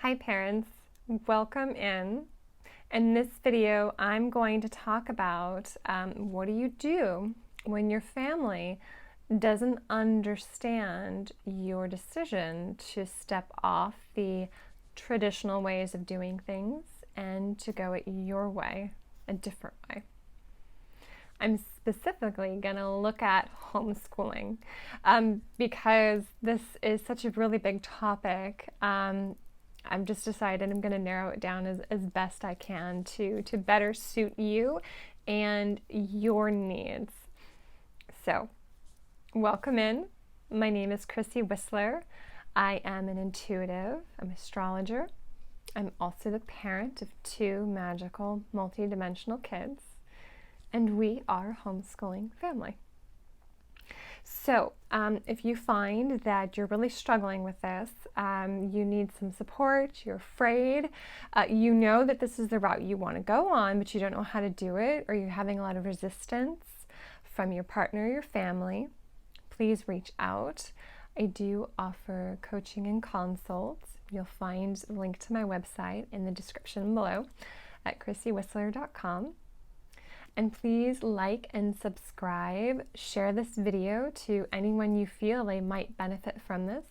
Hi parents, welcome in. In this video, I'm going to talk about what do you do when your family doesn't understand your decision to step off the traditional ways of doing things and to go it your way, a different way. I'm specifically going to look at homeschooling because this is such a really big topic. I've just decided I'm going to narrow it down as best I can to better suit you and your needs. So, welcome in. My name is Chrissy Whistler. I am an intuitive, I'm an astrologer. I'm also the parent of two magical, multi-dimensional kids, and we are a homeschooling family. So if you find that you're really struggling with this, you need some support, you're afraid, you know that this is the route you want to go on, but you don't know how to do it, or you're having a lot of resistance from your partner or your family, please reach out. I do offer coaching and consults. You'll find the link to my website in the description below at chrissywhistler.com. And please like and subscribe, share this video to anyone you feel they might benefit from this,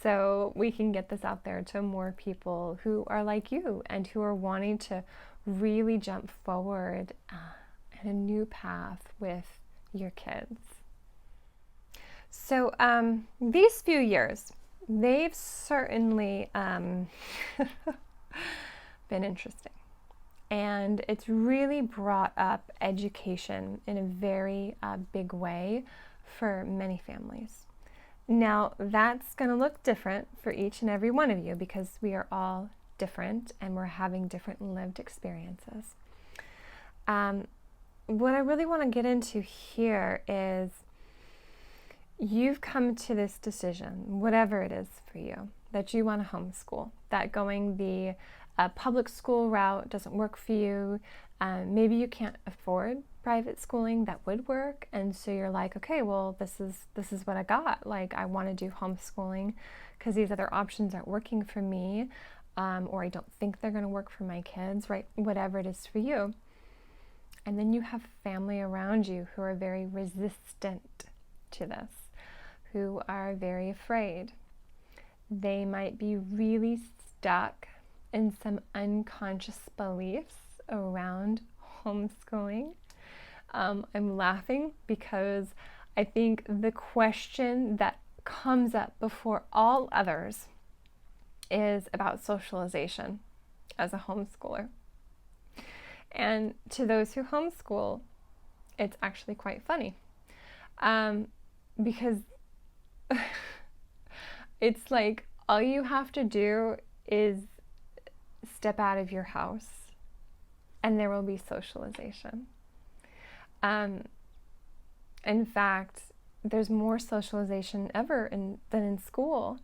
so we can get this out there to more people who are like you and who are wanting to really jump forward in a new path with your kids. So these few years, they've certainly been interesting. And it's really brought up education in a very big way for many families. Now, that's going to look different for each and every one of you because we are all different and we're having different lived experiences. What I really want to get into here is you've come to this decision, whatever it is for you, that you want to homeschool, that going the public school route doesn't work for you. Maybe you can't afford private schooling that would work, and so you're like, okay, well, this is what I got. Like, I want to do homeschooling because these other options aren't working for me, or I don't think they're going to work for my kids, right? Whatever it is for you. And then you have family around you who are very resistant to this, who are very afraid. They might be really stuck in some unconscious beliefs around homeschooling. I'm laughing because I think the question that comes up before all others is about socialization as a homeschooler. And to those who homeschool, it's actually quite funny because it's like all you have to do is step out of your house and there will be socialization. In fact, there's more socialization ever than in school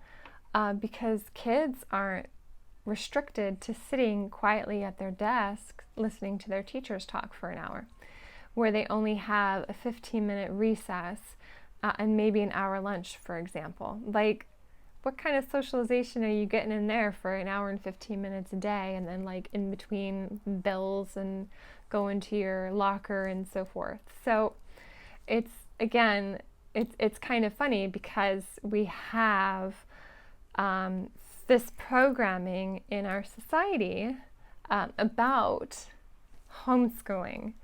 because kids aren't restricted to sitting quietly at their desk listening to their teachers talk for an hour, where they only have a 15-minute recess and maybe an hour lunch, for example. Like, what kind of socialization are you getting in there for an hour and 15 minutes a day, and then like in between bills and going to your locker and so forth? So it's kind of funny because we have this programming in our society about homeschooling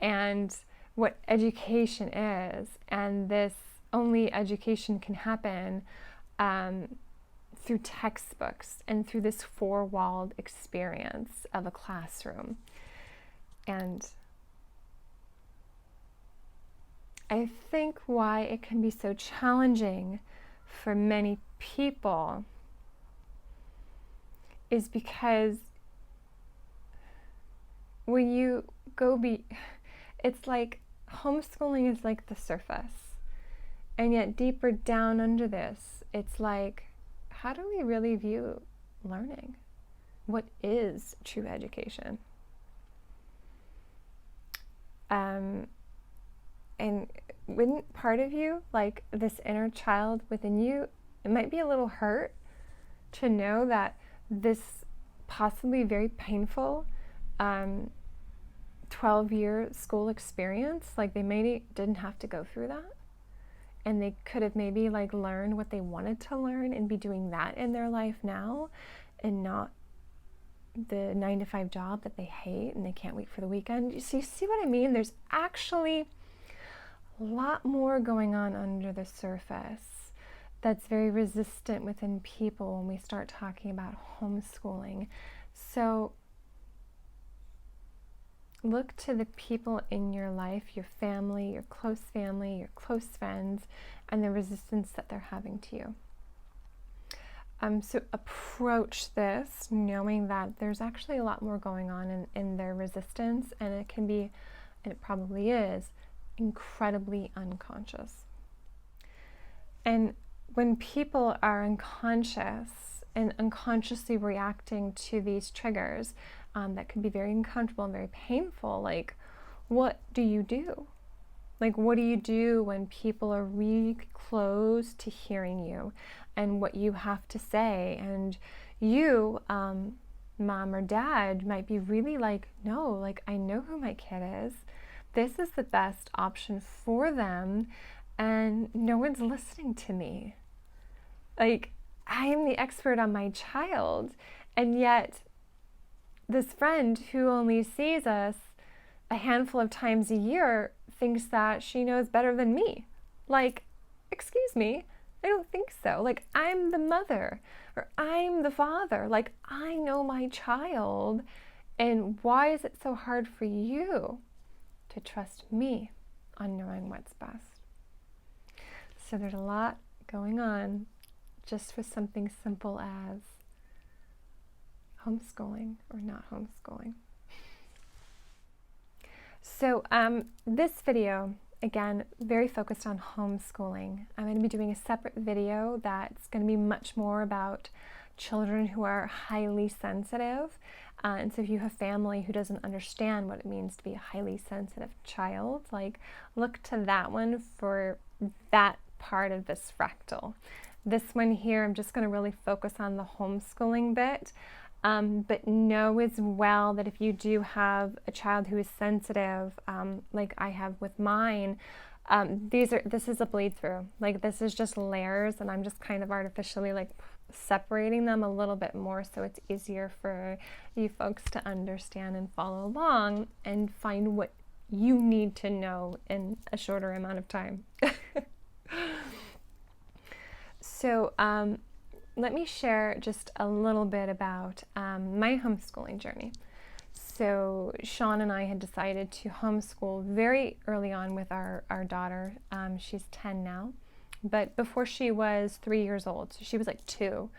and what education is, and this only education can happen through textbooks and through this four-walled experience of a classroom. And I think why it can be so challenging for many people is because when you it's like homeschooling is like the surface, and yet deeper down under this, it's like, how do we really view learning? What is true education? And wouldn't part of you, like this inner child within you, it might be a little hurt to know that this possibly very painful 12-year school experience. Like, they maybe didn't have to go through that, and they could have maybe like learned what they wanted to learn and be doing that in their life now, and not the 9-to-5 job that they hate and they can't wait for the weekend. You see what I mean? There's actually a lot more going on under the surface that's very resistant within people when we start talking about homeschooling. So look to the people in your life, your family, your close friends, and the resistance that they're having to you. So approach this knowing that there's actually a lot more going on in their resistance, and it can be, and it probably is, incredibly unconscious. And when people are unconscious and unconsciously reacting to these triggers, that can be very uncomfortable and very painful. Like, what do you do? Like, what do you do when people are really close to hearing you and what you have to say? And you, mom or dad, might be really like, no, like, I know who my kid is. This is the best option for them, and no one's listening to me. Like, I am the expert on my child, and yet this friend who only sees us a handful of times a year thinks that she knows better than me. Like, excuse me, I don't think so. Like, I'm the mother, or I'm the father. Like, I know my child, and why is it so hard for you to trust me on knowing what's best? So there's a lot going on just for something simple as homeschooling or not homeschooling. So this video, again, very focused on homeschooling. I'm going to be doing a separate video that's going to be much more about children who are highly sensitive. And so if you have family who doesn't understand what it means to be a highly sensitive child, like, look to that one for that part of this fractal. This one here, I'm just going to really focus on the homeschooling bit. But know as well that if you do have a child who is sensitive, like I have with mine, this is a bleed through. Like, this is just layers, and I'm just kind of artificially like separating them a little bit more so it's easier for you folks to understand and follow along and find what you need to know in a shorter amount of time. So, let me share just a little bit about my homeschooling journey. So Sean and I had decided to homeschool very early on with our daughter. She's 10 now, but before she was 3 years old, so she was like 2,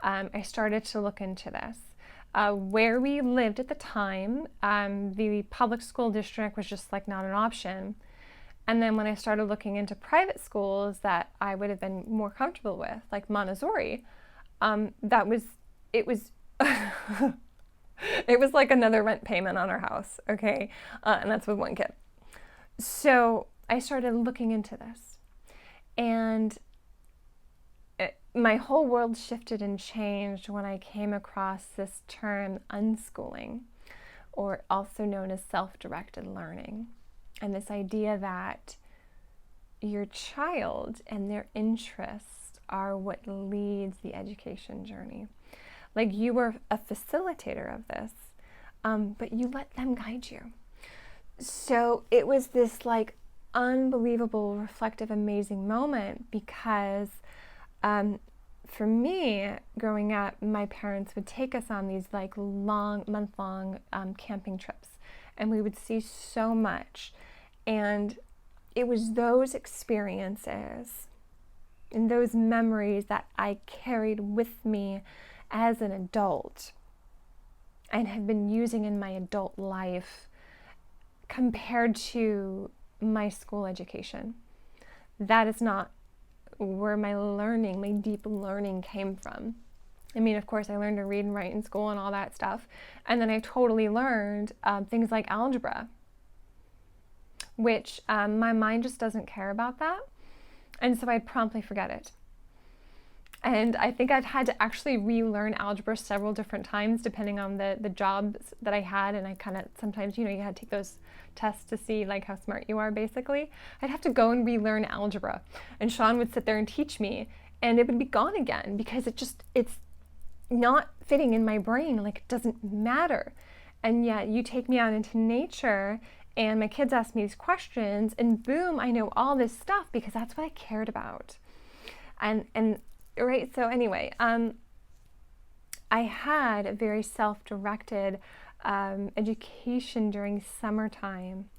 I started to look into this. Where we lived at the time, the public school district was just like not an option. And then when I started looking into private schools that I would have been more comfortable with, like Montessori, it was it was like another rent payment on our house, okay? And that's with one kid. So I started looking into this, and my whole world shifted and changed when I came across this term unschooling, or also known as self-directed learning. And this idea that your child and their interests are what leads the education journey. Like, you were a facilitator of this, but you let them guide you. So it was this like unbelievable, reflective, amazing moment because for me, growing up, my parents would take us on these like month-long camping trips, and we would see so much. And it was those experiences and those memories that I carried with me as an adult and have been using in my adult life compared to my school education. That is not where my learning, my deep learning came from. I mean, of course, I learned to read and write in school and all that stuff. And then I totally learned things like algebra, which my mind just doesn't care about that. And so I'd promptly forget it. And I think I've had to actually relearn algebra several different times depending on the jobs that I had. And I kind of sometimes, you had to take those tests to see like how smart you are, basically. I'd have to go and relearn algebra. And Sean would sit there and teach me, and it would be gone again because it's not fitting in my brain. Like, it doesn't matter. And yet you take me out into nature and my kids ask me these questions, and boom, I know all this stuff because that's what I cared about. And right, so anyway, I had a very self-directed education during summertime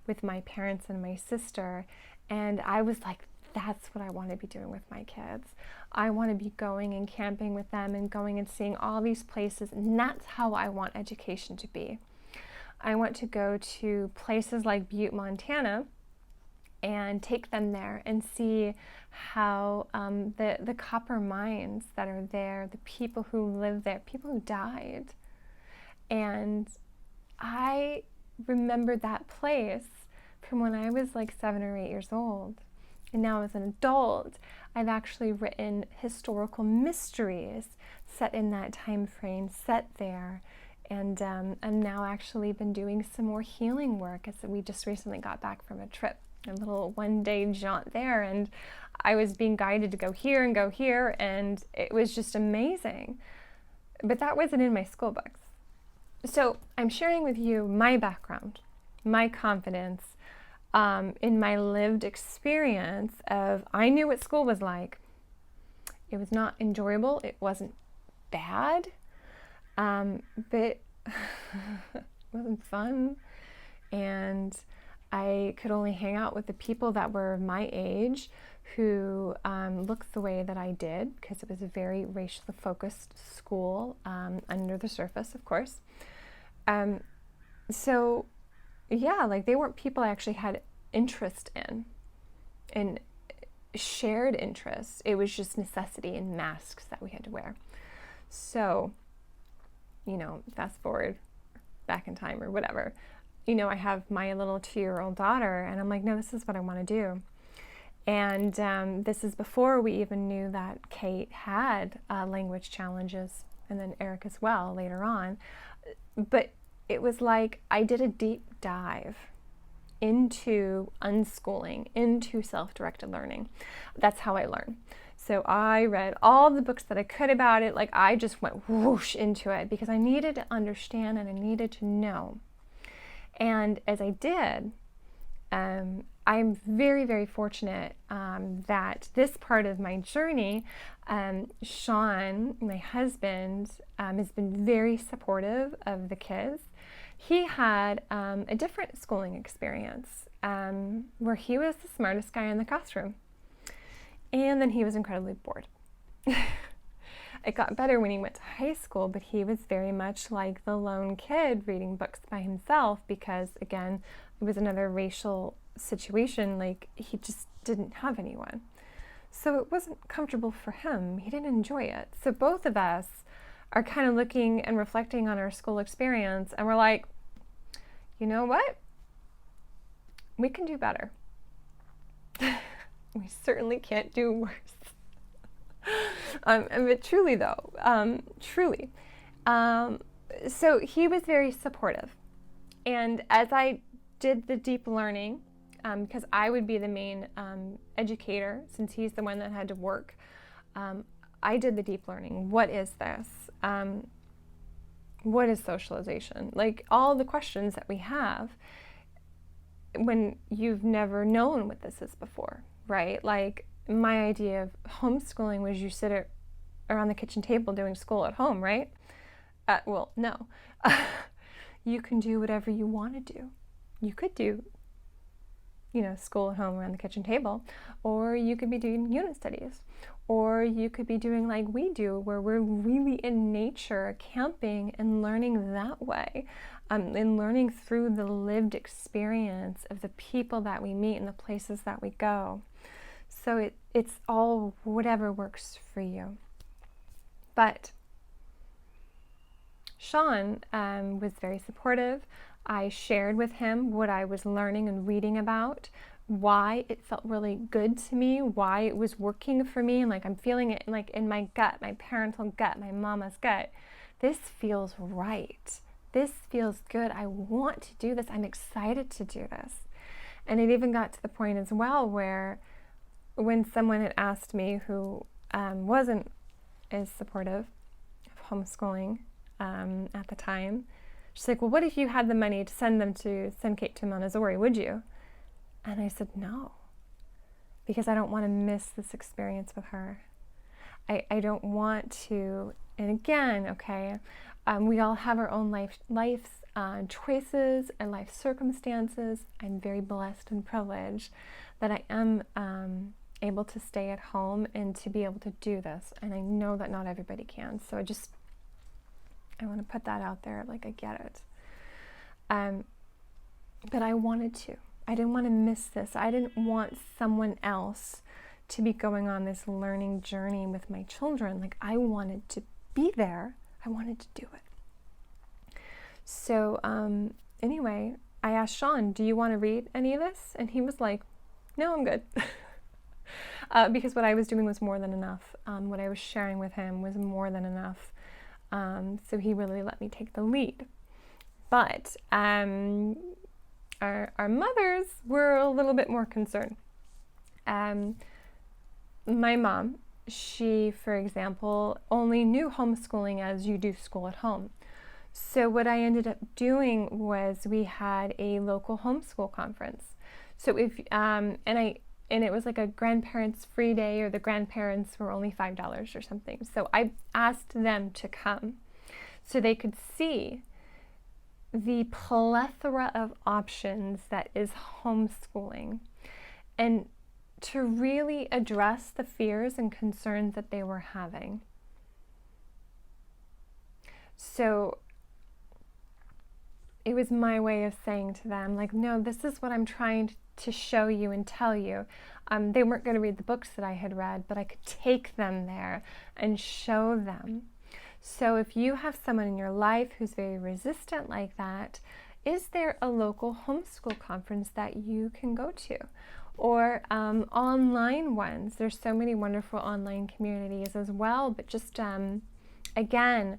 with my parents and my sister, and I was like, that's what I want to be doing with my kids. I want to be going and camping with them and going and seeing all these places, and that's how I want education to be. I want to go to places like Butte, Montana, and take them there and see how the copper mines that are there, the people who live there, people who died. And I remember that place from when I was like 7 or 8 years old. And now as an adult, I've actually written historical mysteries set in that time frame, set there. And I'm now actually been doing some more healing work, as we just recently got back from a trip, a little one-day jaunt there, and I was being guided to go here, and it was just amazing. But that wasn't in my school books. So I'm sharing with you my background, my confidence, in my lived experience of, I knew what school was like. It was not enjoyable. It wasn't bad, but it wasn't fun. And I could only hang out with the people that were my age who looked the way that I did, because it was a very racially focused school, under the surface, of course. So yeah, like, they weren't people I actually had interest in and shared interests. It was just necessity and masks that we had to wear. So, fast forward back in time or whatever, I have my little 2-year-old daughter, and I'm like, no, this is what I want to do. And this is before we even knew that Kate had language challenges, and then Eric as well later on. But it was like I did a deep dive into unschooling, into self-directed learning. That's how I learn. So I read all the books that I could about it. Like, I just went whoosh into it because I needed to understand and I needed to know. And as I did, I'm very, very fortunate that this part of my journey, Sean, my husband, has been very supportive of the kids. He had a different schooling experience where he was the smartest guy in the classroom. And then he was incredibly bored. It got better when he went to high school, but he was very much like the lone kid reading books by himself because, again, it was another racial situation. Like, he just didn't have anyone. So it wasn't comfortable for him. He didn't enjoy it. So both of us are kind of looking and reflecting on our school experience, and we're like, you know what? We can do better. We certainly can't do worse. But truly though, truly. So he was very supportive. And as I did the deep learning, because I would be the main educator since he's the one that had to work, I did the deep learning. What is this? What is socialization? Like, all the questions that we have when you've never known what this is before, right? Like, my idea of homeschooling was you sit around the kitchen table doing school at home, right? Well, no. You can do whatever you want to do. You could do, school at home around the kitchen table, or you could be doing unit studies, or you could be doing like we do, where we're really in nature, camping and learning that way, and learning through the lived experience of the people that we meet and the places that we go. So it's all whatever works for you. But Sean was very supportive. I shared with him what I was learning and reading about why it felt really good to me, why it was working for me, and like I'm feeling it like in my gut, my parental gut, my mama's gut. This feels right. This feels good. I want to do this. I'm excited to do this. And it even got to the point as well where when someone had asked me who wasn't as supportive of homeschooling at the time, she's like, well, what if you had the money to send Kate to Montessori, would you? And I said, no, because I don't want to miss this experience with her. I don't want to, and again, okay, we all have our own life's choices and life circumstances. I'm very blessed and privileged that I am able to stay at home and to be able to do this. And I know that not everybody can. So I want to put that out there, like I get it. But I wanted to. I didn't want to miss this. I didn't want someone else to be going on this learning journey with my children. Like I wanted to be there. I wanted to do it. So anyway, I asked Sean, do you want to read any of this? And he was like, no, I'm good. Because what I was doing was more than enough. What I was sharing with him was more than enough. So he really let me take the lead. But our mothers were a little bit more concerned. My mom, she, for example, only knew homeschooling as you do school at home. So what I ended up doing was we had a local homeschool conference. So if and it was like a grandparents free day, or the grandparents were only $5 or something. So I asked them to come so they could see the plethora of options that is homeschooling, and to really address the fears and concerns that they were having. So it was my way of saying to them, like, no, this is what I'm trying to show you and tell you. They weren't going to read the books that I had read, but I could take them there and show them. So if you have someone in your life who's very resistant like that, is there a local homeschool conference that you can go to? Or online ones. There's so many wonderful online communities as well, but just, again,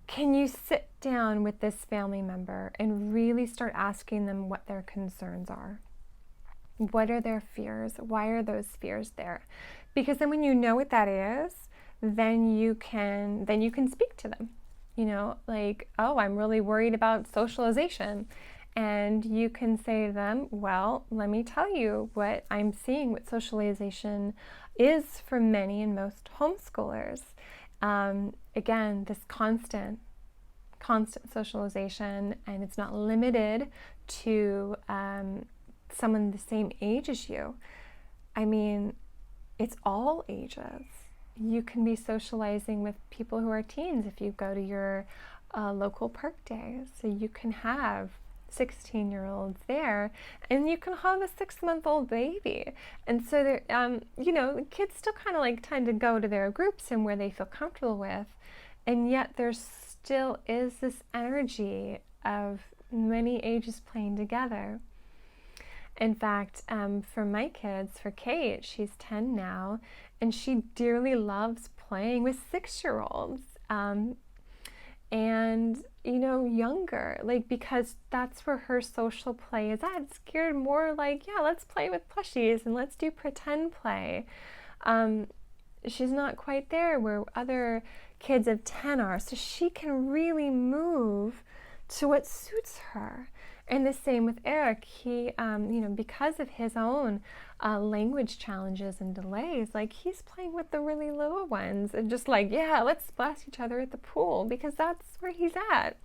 can you sit down with this family member and really start asking them what their concerns are? What are their fears? Why are those fears there? Because then when you know what that is, then you can speak to them. You know, like, oh, I'm really worried about socialization. And you can say to them, well, let me tell you what I'm seeing, what socialization is for many and most homeschoolers. Again, this constant socialization, and it's not limited to someone the same age as you. I mean, it's all ages. You can be socializing with people who are teens if you go to your local park days. So you can have 16-year-olds there, and you can have a 6-month-old baby. And so there, you know, the kids still kind of like tend to go to their groups and where they feel comfortable with, and yet there still is this energy of many ages playing together. In fact, for my kids, for Kate, she's 10 now, and she dearly loves playing with 6-year-olds. And, you know, younger, like, because that's where her social play is at. It's geared more like, yeah, let's play with plushies and let's do pretend play. She's not quite there where other kids of 10 are, so she can really move to what suits her. And the same with Eric. He, you know, because of his own language challenges and delays, like, he's playing with the really little ones and just like, yeah, let's splash each other at the pool because that's where he's at.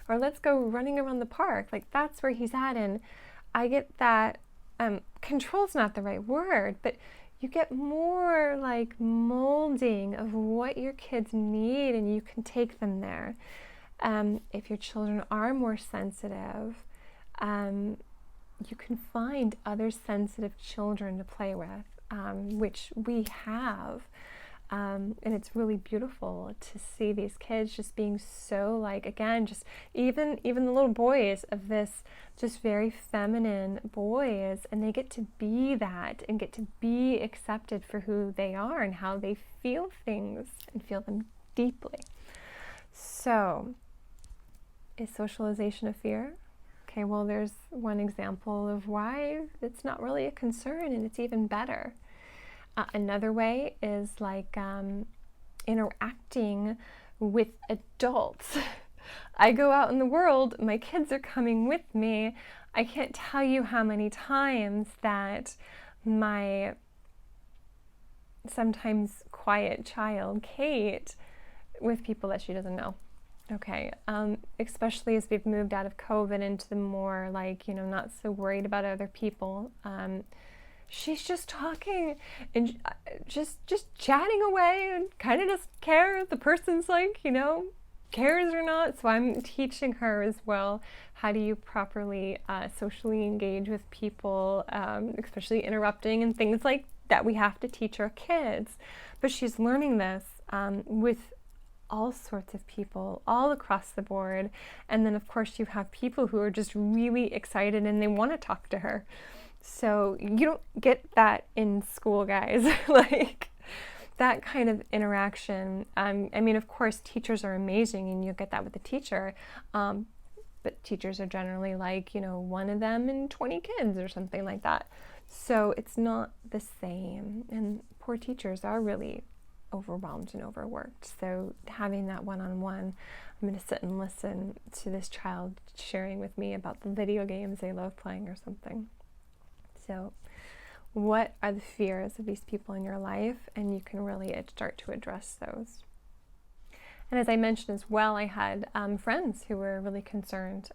Or let's go running around the park. Like, that's where he's at. And I get that, control's not the right word, but you get more like molding of what your kids need, and you can take them there. If your children are more sensitive, you can find other sensitive children to play with, which we have. And it's really beautiful to see these kids just being so like, again, just even the little boys of this just very feminine boys, and they get to be that and get to be accepted for who they are and how they feel things and feel them deeply. So, is socialization a fear? Okay, well, there's one example of why it's not really a concern, and it's even better. Another way is like interacting with adults. I go out in the world, my kids are coming with me. I can't tell you how many times that my sometimes quiet child, Kate, with people that she doesn't know. Okay, especially as we've moved out of COVID into the more like, not so worried about other people. She's just talking and just chatting away and kind of doesn't care if the person's like, cares or not. So I'm teaching her as well, how do you properly socially engage with people, especially interrupting and things like that we have to teach our kids. But she's learning this with all sorts of people all across the board. And then of course you have people who are just really excited and they want to talk to her. So you don't get that in school, guys. Like that kind of interaction. I mean, of course, teachers are amazing and you'll get that with a teacher. But teachers are generally like, one of them and 20 kids or something like that. So it's not the same. And poor teachers are really overwhelmed and overworked. So having that one-on-one, I'm going to sit and listen to this child sharing with me about the video games they love playing or something. So what are the fears of these people in your life? And you can really start to address those. And as I mentioned as well, I had friends who were really concerned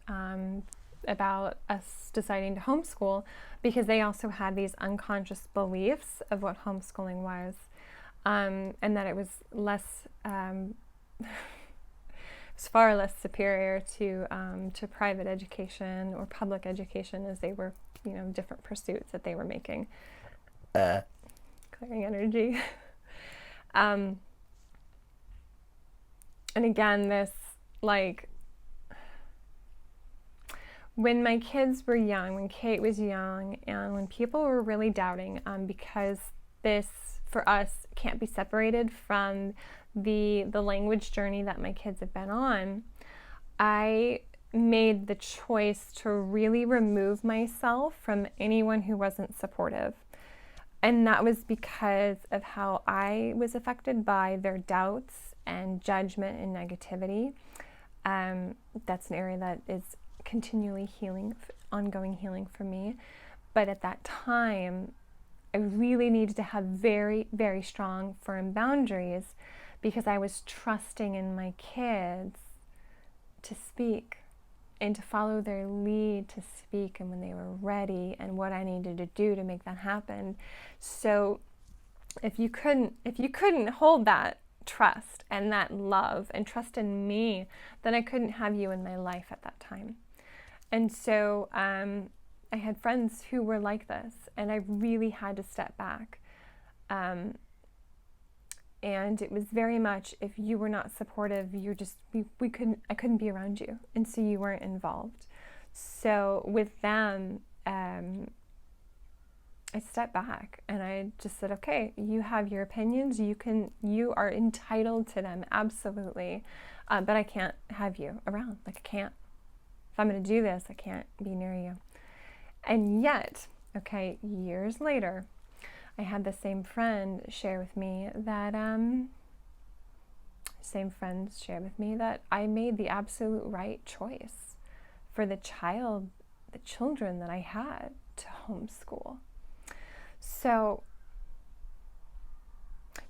about us deciding to homeschool because they also had these unconscious beliefs of what homeschooling was, and that it was less, it's far less superior to private education or public education, as they were, different pursuits that they were making. Clearing energy. And again, this, like, when my kids were young, when Kate was young, and when people were really doubting, because this, for us, can't be separated from the language journey that my kids have been on, I made the choice to really remove myself from anyone who wasn't supportive. And that was because of how I was affected by their doubts and judgment and negativity. That's an area that is continually healing, ongoing healing for me. But at that time, I really needed to have very, very strong, firm boundaries because I was trusting in my kids to speak and to follow their lead to speak, and when they were ready, and what I needed to do to make that happen. So if you couldn't hold that trust and that love and trust in me, then I couldn't have you in my life at that time. And so I had friends who were like this, and I really had to step back. And it was very much, if you were not supportive, you're just, I couldn't be around you. And so you weren't involved. So with them, I stepped back and I just said, okay, you have your opinions. You are entitled to them. Absolutely. But I can't have you around. Like, I can't, if I'm going to do this, I can't be near you. And yet, okay, years later, I had the same friend share with me that I made the absolute right choice for the children that I had to homeschool. So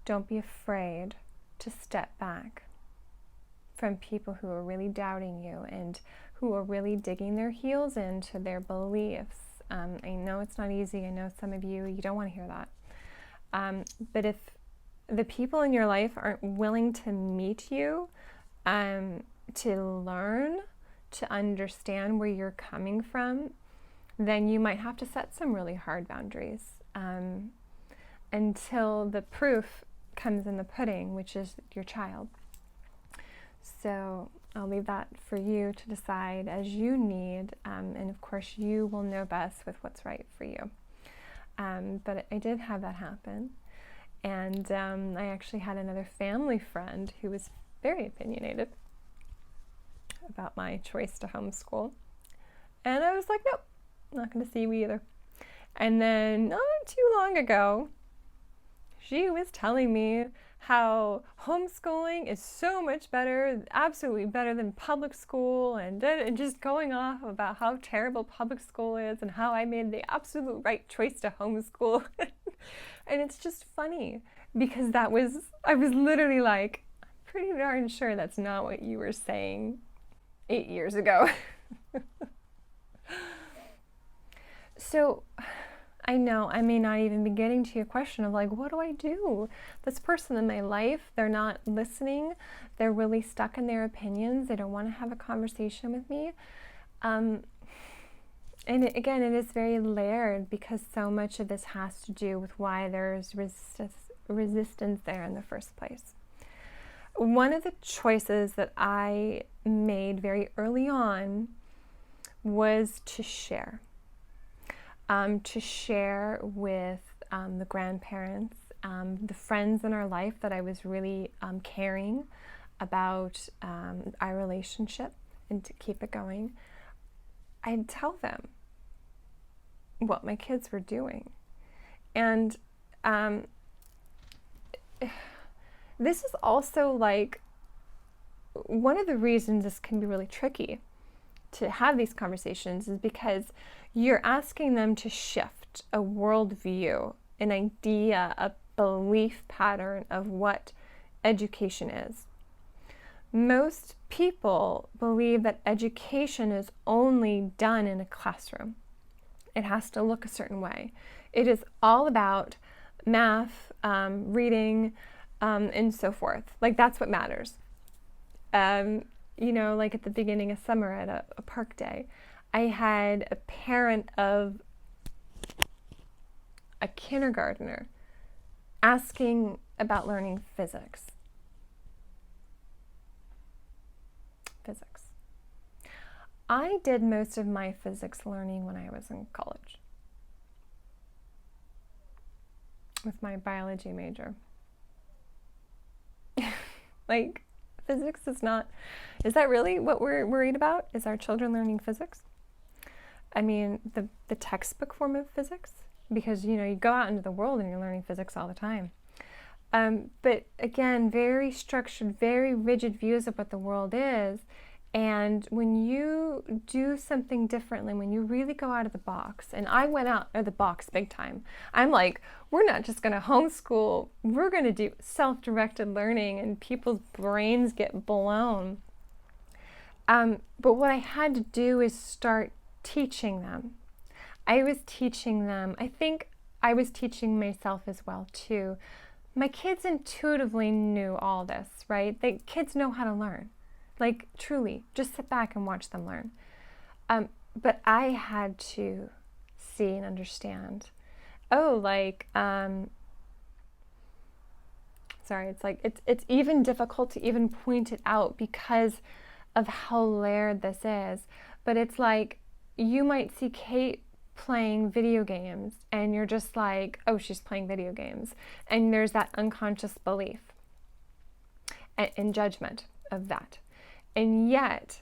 don't be afraid to step back from people who are really doubting you and who are really digging their heels into their beliefs. I know it's not easy. I know some of you don't want to hear that. But if the people in your life aren't willing to meet you, to learn, to understand where you're coming from, then you might have to set some really hard boundaries until the proof comes in the pudding, which is your child. So I'll leave that for you to decide as you need, and of course you will know best with what's right for you. But I did have that happen, and I actually had another family friend who was very opinionated about my choice to homeschool, and I was like, nope, not going to see you either. And then not too long ago, she was telling me how homeschooling is so much better, absolutely better than public school, and just going off about how terrible public school is and how I made the absolute right choice to homeschool. And it's just funny because I was literally like, I'm pretty darn sure that's not what you were saying 8 years ago. So I know I may not even be getting to your question of like, what do I do? This person in my life, they're not listening. They're really stuck in their opinions. They don't want to have a conversation with me. And again, it is very layered because so much of this has to do with why there's resistance there in the first place. One of the choices that I made very early on was to share. To share with the grandparents, the friends in our life that I was really caring about our relationship and to keep it going. I'd tell them what my kids were doing. And this is also like one of the reasons this can be really tricky to have these conversations is because you're asking them to shift a worldview, an idea, a belief pattern of what education is. Most people believe that education is only done in a classroom. It has to look a certain way. It is all about math, reading, and so forth. Like that's what matters. You know, like at the beginning of summer at a park day, I had a parent of a kindergartner asking about learning physics. I did most of my physics learning when I was in college with my biology major. Like, physics is that really what we're worried about? Is our children learning physics? I mean, the textbook form of physics? Because, you know, you go out into the world and you're learning physics all the time. But again, very structured, very rigid views of what the world is. And when you do something differently, when you really go out of the box, and I went out of the box big time. I'm like, we're not just going to homeschool, we're going to do self-directed learning, and people's brains get blown. But what I had to do is start teaching them. I was teaching them. I think I was teaching myself as well, too. My kids intuitively knew all this, right? Kids know how to learn. Like, truly, just sit back and watch them learn. But I had to see and understand. It's even difficult to even point it out because of how layered this is. But it's like, you might see Kate playing video games and you're just like, oh, she's playing video games. And there's that unconscious belief and judgment of that. And yet,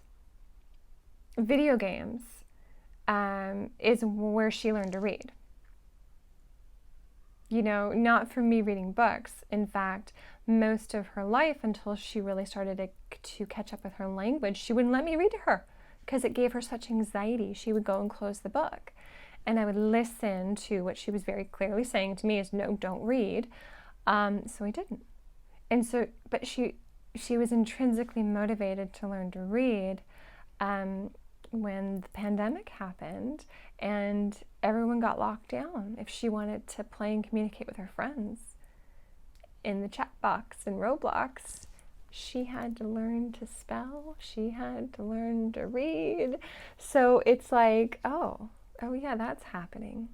video games is where she learned to read. You know, not from me reading books. In fact, most of her life, until she really started to catch up with her language, she wouldn't let me read to her because it gave her such anxiety. She would go and close the book. And I would listen to what she was very clearly saying to me is, no, don't read. So I didn't. And so, but she was intrinsically motivated to learn to read when the pandemic happened and everyone got locked down. If she wanted to play and communicate with her friends in the chat box in Roblox, she had to learn to spell. She had to learn to read. So it's like, oh yeah, that's happening.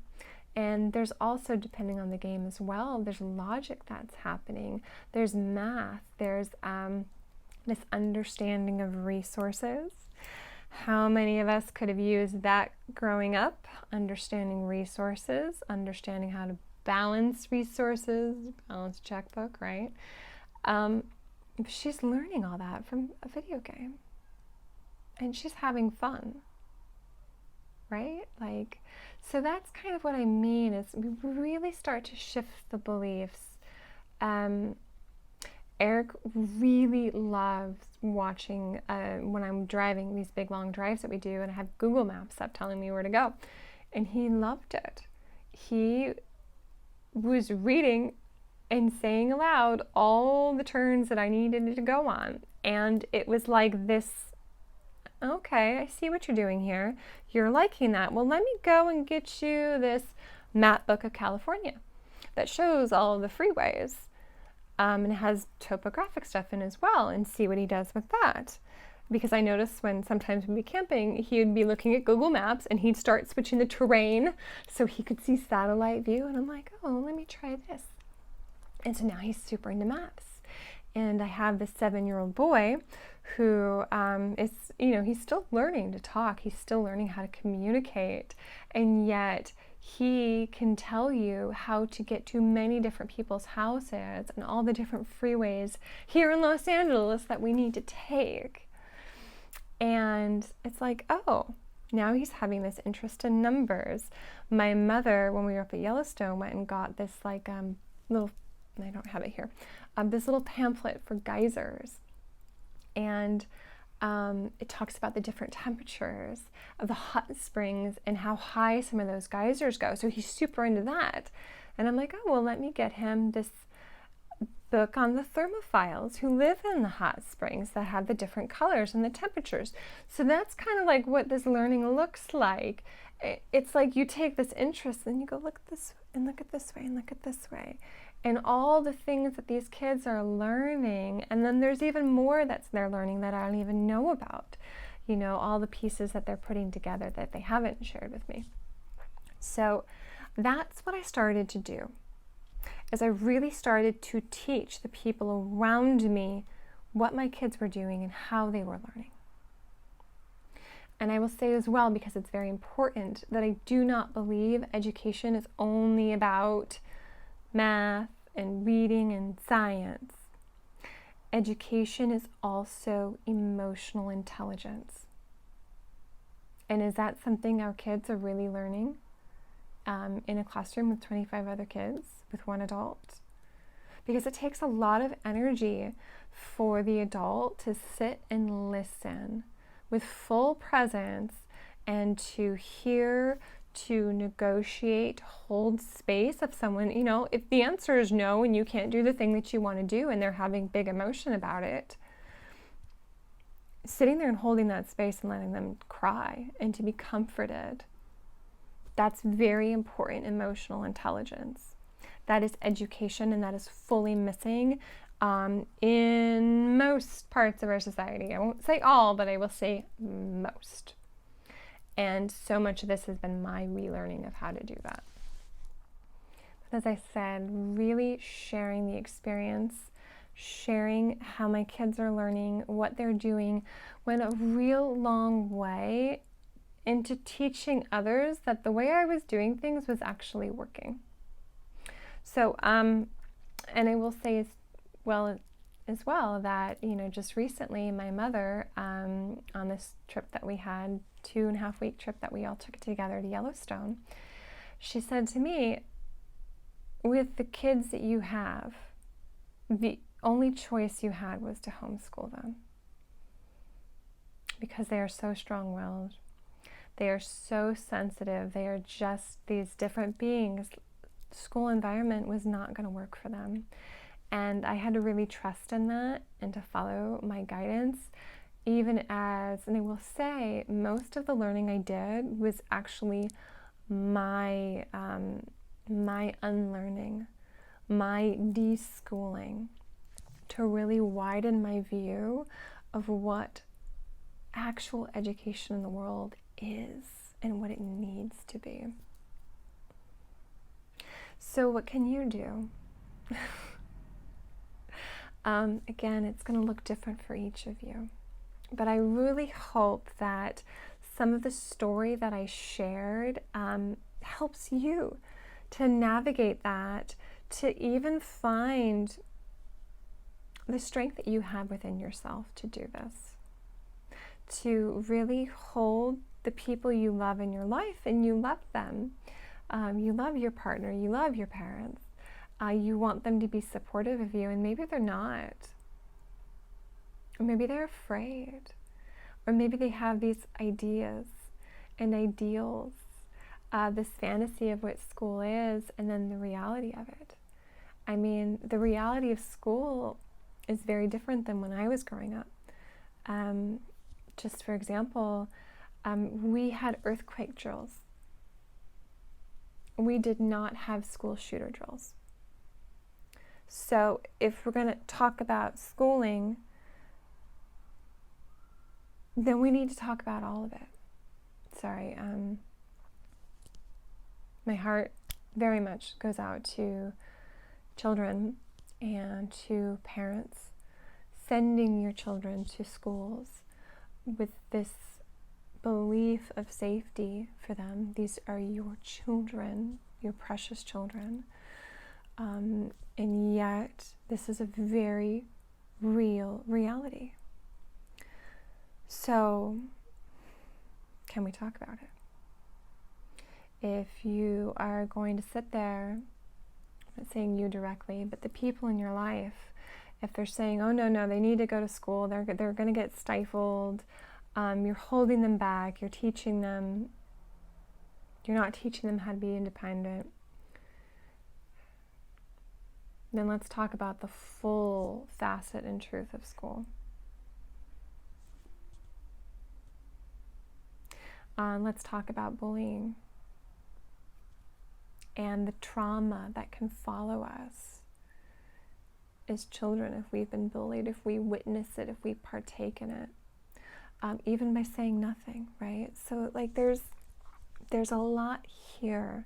And there's also, depending on the game as well, there's logic that's happening. There's math. There's this understanding of resources. How many of us could have used that growing up? Understanding resources, understanding how to balance resources, balance checkbook, right? She's learning all that from a video game. And she's having fun, right? Like, so that's kind of what I mean, is we really start to shift the beliefs. Eric really loves watching when I'm driving these big long drives that we do, and I have Google Maps up telling me where to go. And he loved it. He was reading and saying aloud all the turns that I needed to go on. And it was like this, okay, I see what you're doing here. You're liking that. Well, let me go and get you this map book of California that shows all of the freeways. And it has topographic stuff in as well, and see what he does with that. Because I noticed when sometimes we'd be camping, he would be looking at Google Maps and he'd start switching the terrain so he could see satellite view. And I'm like, oh, let me try this. And so now he's super into maps. And I have this 7-year-old boy who is, he's still learning to talk. He's still learning how to communicate. And yet he can tell you how to get to many different people's houses and all the different freeways here in Los Angeles that we need to take. And it's like, oh, now he's having this interest in numbers. My mother, when we were up at Yellowstone, went and got this little, I don't have it here, this little pamphlet for geysers. And it talks about the different temperatures of the hot springs and how high some of those geysers go. So he's super into that. And I'm like, oh, well, let me get him this book on the thermophiles who live in the hot springs that have the different colors and the temperatures. So that's kind of like what this learning looks like. It's like you take this interest and you go, look at this and look at this way and look at this way. And all the things that these kids are learning, and then there's even more that's they're learning that I don't even know about. All the pieces that they're putting together that they haven't shared with me. So that's what I started to do, is I really started to teach the people around me what my kids were doing and how they were learning. And I will say as well, because it's very important, that I do not believe education is only about math and reading and science. Education is also emotional intelligence. And is that something our kids are really learning in a classroom with 25 other kids, with one adult? Because it takes a lot of energy for the adult to sit and listen with full presence and to hear, to negotiate, hold space of someone, if the answer is no and you can't do the thing that you want to do and they're having big emotion about it, sitting there and holding that space and letting them cry and to be comforted, that's very important emotional intelligence. That is education, and that is fully missing in most parts of our society. I won't say all, but I will say most. And so much of this has been my relearning of how to do that. But as I said, really sharing the experience, sharing how my kids are learning, what they're doing, went a real long way into teaching others that the way I was doing things was actually working. So, and I will say as well that, just recently my mother, on this trip that we had, 2.5-week trip that we all took together to Yellowstone, she said to me, with the kids that you have, the only choice you had was to homeschool them. Because they are so strong-willed. They are so sensitive. They are just these different beings. School environment was not going to work for them. And I had to really trust in that and to follow my guidance, even as, and I will say, most of the learning I did was actually my unlearning, my deschooling, to really widen my view of what actual education in the world is and what it needs to be. So what can you do? Again, it's going to look different for each of you. But I really hope that some of the story that I shared helps you to navigate that, to even find the strength that you have within yourself to do this, to really hold the people you love in your life, and you love them. You love your partner, you love your parents. You want them to be supportive of you, and maybe they're not. Or maybe they're afraid. Or maybe they have these ideas and ideals, this fantasy of what school is, and then the reality of it. I mean, the reality of school is very different than when I was growing up. Just for example, we had earthquake drills. We did not have school shooter drills. So if we're going to talk about schooling, then we need to talk about all of it. Sorry, my heart very much goes out to children and to parents sending your children to schools with this belief of safety for them. These are your children, your precious children. And yet, this is a very real reality. So, can we talk about it? If you are going to sit there, I'm not saying you directly, but the people in your life, if they're saying, oh no, they need to go to school, they're going to get stifled, you're holding them back, you're not teaching them how to be independent, then let's talk about the full facet and truth of school. Let's talk about bullying and the trauma that can follow us as children if we've been bullied, if we witness it, if we partake in it, even by saying nothing, right? So like there's a lot here.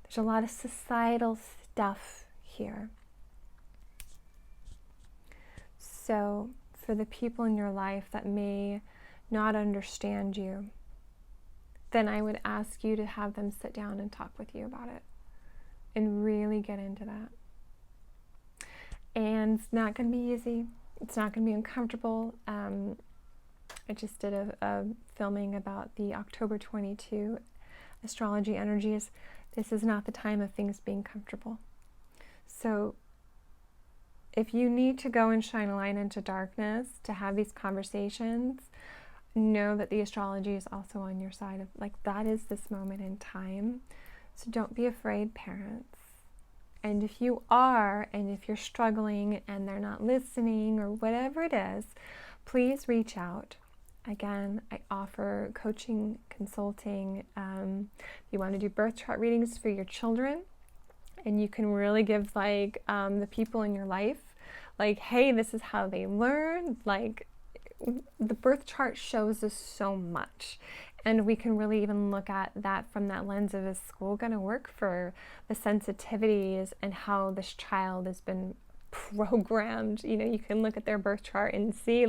There's a lot of societal stuff here. So for the people in your life that may not understand you, then I would ask you to have them sit down and talk with you about it and really get into that. And it's not going to be easy. It's not going to be uncomfortable. I just did a filming about the October 22 astrology energies. This is not the time of things being comfortable. So if you need to go and shine a light into darkness to have these conversations, know that the astrology is also on your side. That is this moment in time. So don't be afraid, parents. And if you are, and if you're struggling and they're not listening or whatever it is, please reach out. Again, I offer coaching, consulting. If you want to do birth chart readings for your children, and you can really give the people in your life, hey, this is how they learn. The birth chart shows us so much, and we can really even look at that from that lens of, is school going to work for the sensitivities and how this child has been programmed? You can look at their birth chart and see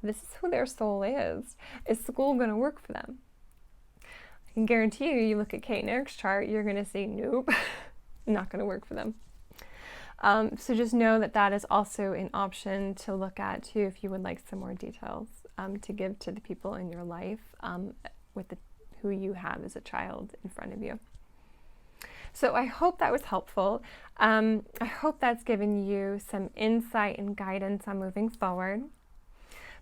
this is who their soul is. Is school going to work for them? I can guarantee you look at Kate and Eric's chart, you're going to see nope, not going to work for them. So just know that is also an option to look at too if you would like some more details to give to the people in your life with who you have as a child in front of you. So I hope that was helpful. I hope that's given you some insight and guidance on moving forward.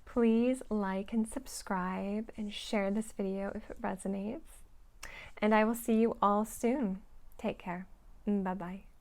Please like and subscribe and share this video if it resonates. And I will see you all soon. Take care. Bye-bye.